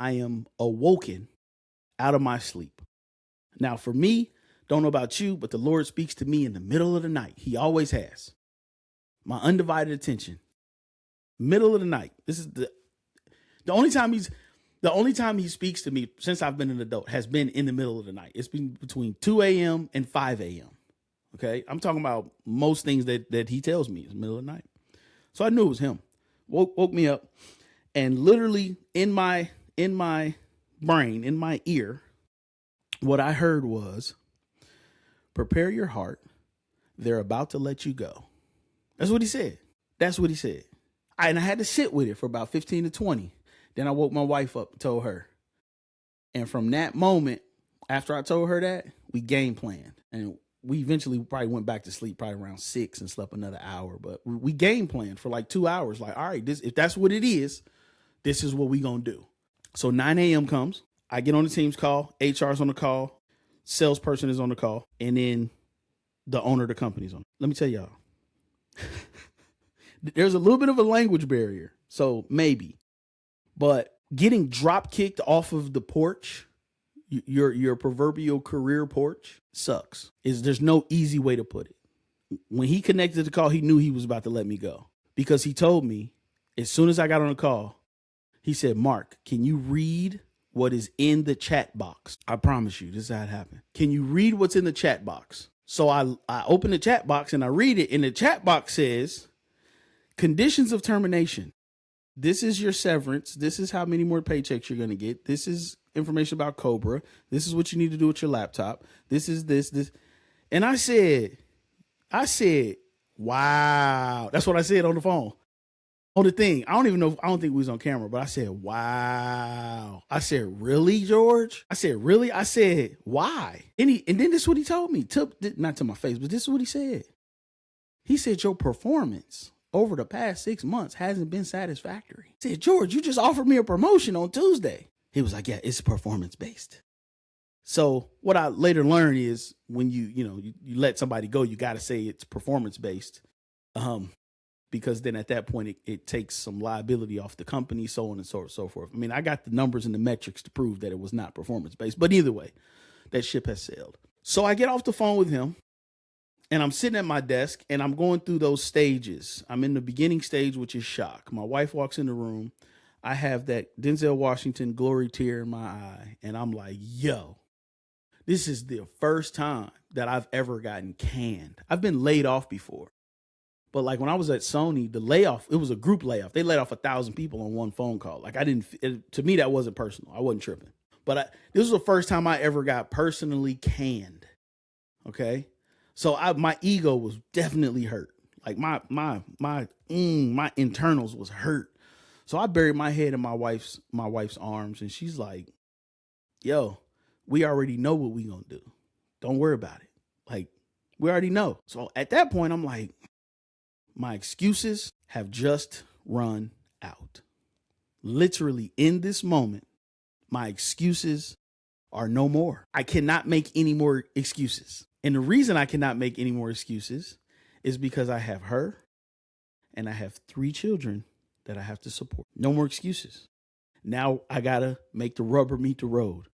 I am awoken out of my sleep. Now, for me, don't know about you, but the Lord speaks to me in the middle of the night. He always has. My undivided attention. Middle of the night. This is the only time he speaks to me since I've been an adult has been in the middle of the night. It's been between 2 a.m. and 5 a.m. Okay. I'm talking about most things that he tells me is middle of the night. So I knew it was him. Woke me up, and literally in my brain, in my ear, what I heard was, prepare your heart. They're about to let you go. That's what he said. That's what he said. And I had to sit with it for about 15 to 20. Then I woke my wife up and told her. And from that moment, after I told her that, we game planned. And we eventually probably went back to sleep probably around 6 and slept another hour. But we game planned for like 2 hours. Like, all right, if that's what it is, this is what we going to do. So 9 a.m. comes. I get on the Teams call. HR's on the call. Salesperson is on the call. And then the owner of the company's on. Let me tell y'all. There's a little bit of a language barrier. So maybe. But getting drop kicked off of the porch, your proverbial career porch, sucks. There's no easy way to put it. When he connected the call, he knew he was about to let me go, because he told me as soon as I got on the call, he said, Mark, can you read what is in the chat box? I promise you, this is how it happened. Can you read what's in the chat box? So I open the chat box and I read it, and the chat box says, conditions of termination. This is your severance. This is how many more paychecks you're going to get. This is information about Cobra. This is what you need to do with your laptop. This is this. And I said, wow. That's what I said on the phone, on the thing. I don't think we was on camera, but I said, wow. I said, really, George? I said, really? I said, why? And then this is what he told me, not to my face, but this is what he said. He said, your performance over the past 6 months hasn't been satisfactory. I said, George, you just offered me a promotion on Tuesday. He was like, yeah, it's performance based. So what I later learned is when you let somebody go, you got to say it's performance based. Because then at that point, it takes some liability off the company, so on and so forth. I mean, I got the numbers and the metrics to prove that it was not performance based, but either way, that ship has sailed. So I get off the phone with him. And I'm sitting at my desk and I'm going through those stages. I'm in the beginning stage, which is shock. My wife walks in the room. I have that Denzel Washington glory tear in my eye. And I'm like, yo, this is the first time that I've ever gotten canned. I've been laid off before. But like when I was at Sony, the layoff, it was a group layoff. They laid off 1,000 people on one phone call. Like to me, that wasn't personal. I wasn't tripping. But this was the first time I ever got personally canned. Okay. So my ego was definitely hurt. Like my internals was hurt. So I buried my head in my wife's arms, and she's like, yo, we already know what we gonna do. Don't worry about it. Like, we already know. So at that point, I'm like, my excuses have just run out. Literally in this moment, my excuses are no more. I cannot make any more excuses. And the reason I cannot make any more excuses is because I have her and I have 3 children that I have to support. No more excuses. Now I got to make the rubber meet the road.